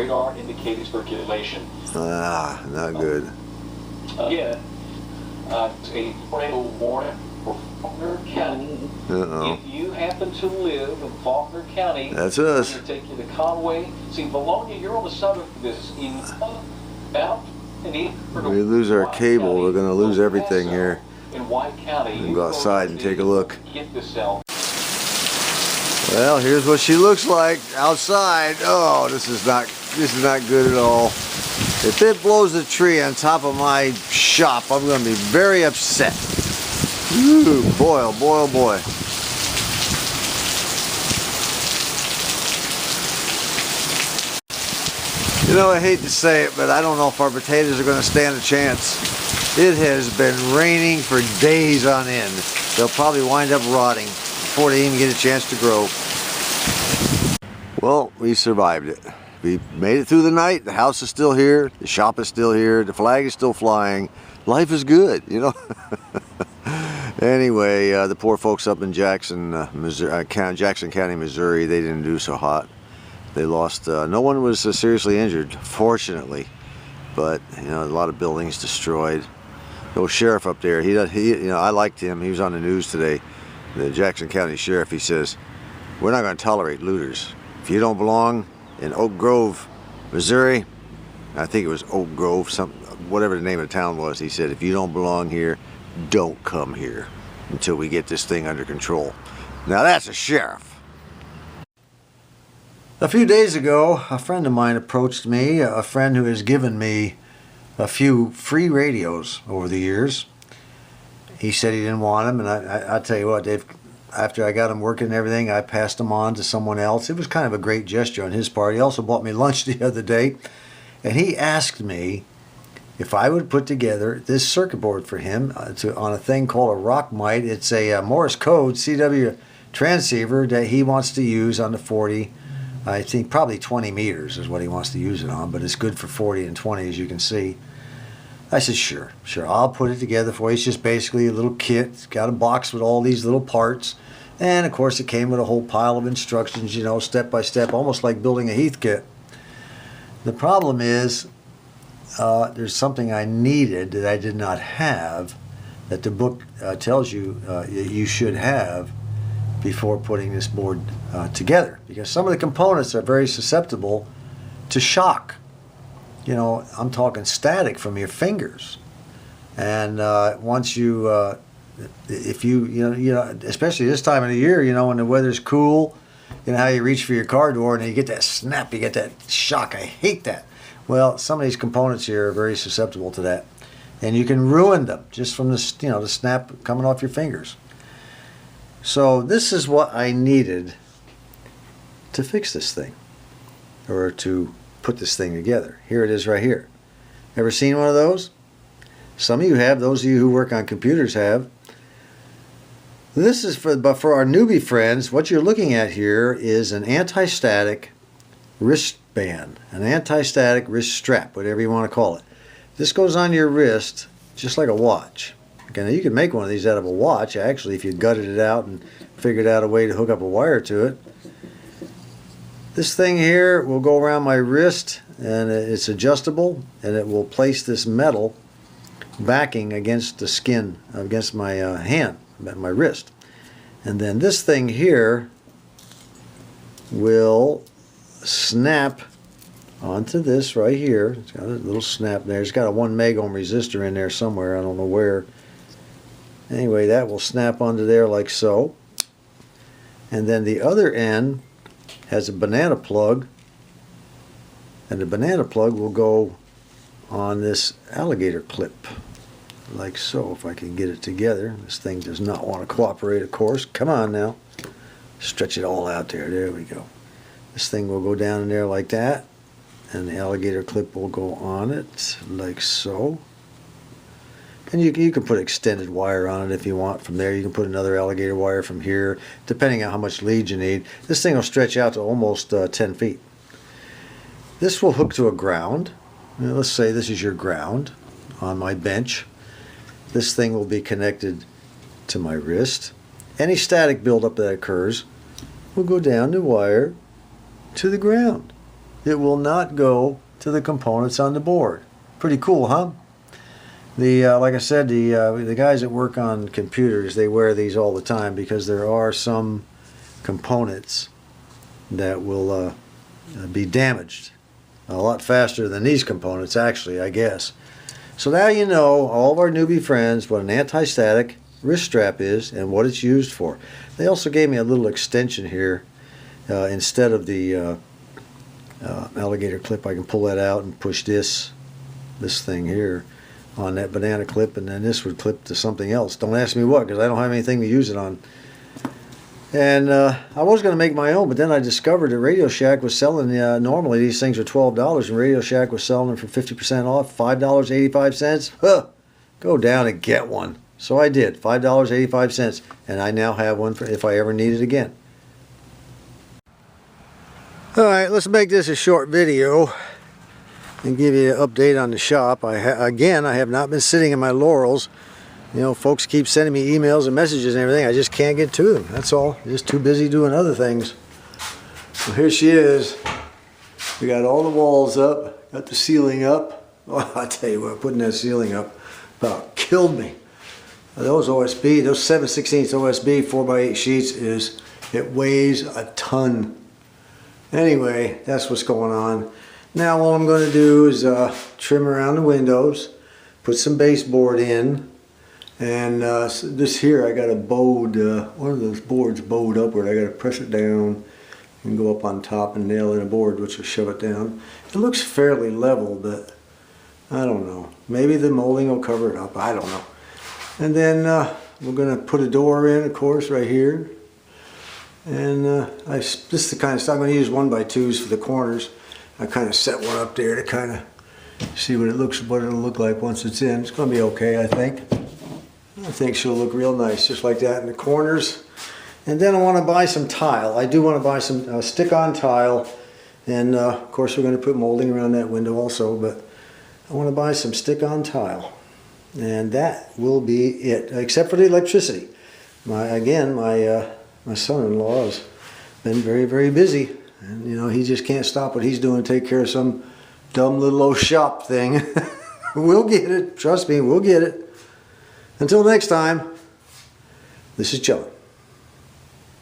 radar indicating circulation. Ah, not good. Yeah, a tornado warning for Faulkner County. Uh-oh. If you happen to live in Faulkner County, that's us. we're going to take you to Conway. See, Bologna, you're on the southern this in out and east. If we lose our cable, we're going to lose everything here. In White County, We'll go outside and take a look. Get this cell. Well, here's what she looks like outside. Oh, this is not good at all. If it blows a tree on top of my shop, I'm going to be very upset. Ooh, boy, oh boy, oh boy. You know, I hate to say it, but I don't know if our potatoes are going to stand a chance. It has been raining for days on end. They'll probably wind up rotting before they even get a chance to grow. Well, we survived it. We made it through the night. The house is still here. The shop is still here. The flag is still flying. Life is good, you know. Anyway, the poor folks up in Jackson, Missouri, Jackson County, Missouri, they didn't do so hot. They lost. No one was seriously injured, fortunately. But you know, a lot of buildings destroyed. The old sheriff up there, he, you know, I liked him. He was on the news today. The Jackson County sheriff. He says, "We're not going to tolerate looters. If you don't belong in Oak Grove, Missouri," I think it was Oak Grove, whatever the name of the town was. He said, "If you don't belong here, don't come here until we get this thing under control." Now that's a sheriff. A few days ago, a friend of mine approached me, a friend who has given me a few free radios over the years. He said he didn't want them, and I tell you what, Dave, after I got them working and everything, I passed them on to someone else. It was kind of a great gesture on his part. He also bought me lunch the other day, and he asked me if I would put together this circuit board for him on a thing called a Rockmite. It's a Morse code CW transceiver that he wants to use on the 40. I think probably 20 meters is what he wants to use it on, but it's good for 40 and 20, as you can see. I said, sure, I'll put it together for you. It's just basically a little kit. It's got a box with all these little parts. And of course it came with a whole pile of instructions, you know, step by step, almost like building a Heath kit. The problem is, there's something I needed that I did not have, that the book tells you you should have before putting this board together, because some of the components are very susceptible to shock. You know, I'm talking static from your fingers, and once you, if you know, especially this time of the year, you know, when the weather's cool, you know how you reach for your car door and you get that snap, you get that shock. I hate that. Well, some of these components here are very susceptible to that, and you can ruin them just from the, you know, the snap coming off your fingers. So this is what I needed to fix this thing, or to put this thing together. Here it is right here. Ever seen one of those? Some of you have. Those of you who work on computers have. This is but for our newbie friends, what you're looking at here is an anti-static wristband, an anti-static wrist strap, whatever you want to call it. This goes on your wrist just like a watch. Okay, now you can make one of these out of a watch, actually, if you gutted it out and figured out a way to hook up a wire to it. This thing here will go around my wrist, and it's adjustable, and it will place this metal backing against the skin, against my hand, my wrist. And then this thing here will snap onto this right here. It's got a little snap there. It's got a 1 meg ohm resistor in there somewhere. I don't know where. Anyway, that will snap onto there like so. And then the other end has a banana plug, and the banana plug will go on this alligator clip like so, if I can get it together. This thing does not want to cooperate, of course. Come on now. Stretch it all out there. There we go. This thing will go down in there like that, and the alligator clip will go on it like so. And you can put extended wire on it if you want. From there you can put another alligator wire from here, depending on how much lead you need. This thing will stretch out to almost 10 feet. This will hook to a ground. Now, let's say this is your ground on my bench. This thing will be connected to my wrist. Any static buildup that occurs will go down the wire to the ground. it will not go to the components on the board. Pretty cool, huh? Like I said, the guys that work on computers, they wear these all the time because there are some components that will be damaged a lot faster than these components, actually, I guess. So now you know, all of our newbie friends, what an anti-static wrist strap is and what it's used for. They also gave me a little extension here. Instead of the alligator clip, I can pull that out and push this thing here on that banana clip, and then this would clip to something else. Don't ask me what, because I don't have anything to use it on. And I was going to make my own, but then I discovered that Radio Shack was selling, normally these things are $12, and Radio Shack was selling them for 50% off, $5.85. Huh, go down and get one. So I did, $5.85, and I now have one for if I ever need it again. Alright, let's make this a short video and give you an update on the shop. Again, I have not been sitting in my laurels. You know, folks keep sending me emails and messages and everything. I just can't get to them. That's all. Just too busy doing other things. So here she is. We got all the walls up, got the ceiling up. Oh, I tell you what, putting that ceiling up about killed me. Those OSB, those 7/16 OSB 4x8 sheets it weighs a ton. Anyway, that's what's going on. Now all I'm going to do is trim around the windows, put some baseboard in, and this here I got a bowed, one of those boards bowed upward. I got to press it down and go up on top and nail in a board, which will shove it down. It looks fairly level, but I don't know. Maybe the molding will cover it up. I don't know. And then we're going to put a door in, of course, right here. And this is the kind of stuff I'm going to use 1x2s for the corners. I kind of set one up there to kind of see what it'll look like once it's in. It's going to be okay, I think. I think she'll look real nice, just like that in the corners. And then I want to buy some tile. I do want to buy some stick-on tile, and of course we're going to put molding around that window also. But I want to buy some stick-on tile, and that will be it, except for the electricity. My son-in-law has been very, very busy, and you know, he just can't stop what he's doing to take care of some dumb little old shop thing. We'll get it, trust me, we'll get it. Until next time, this is John.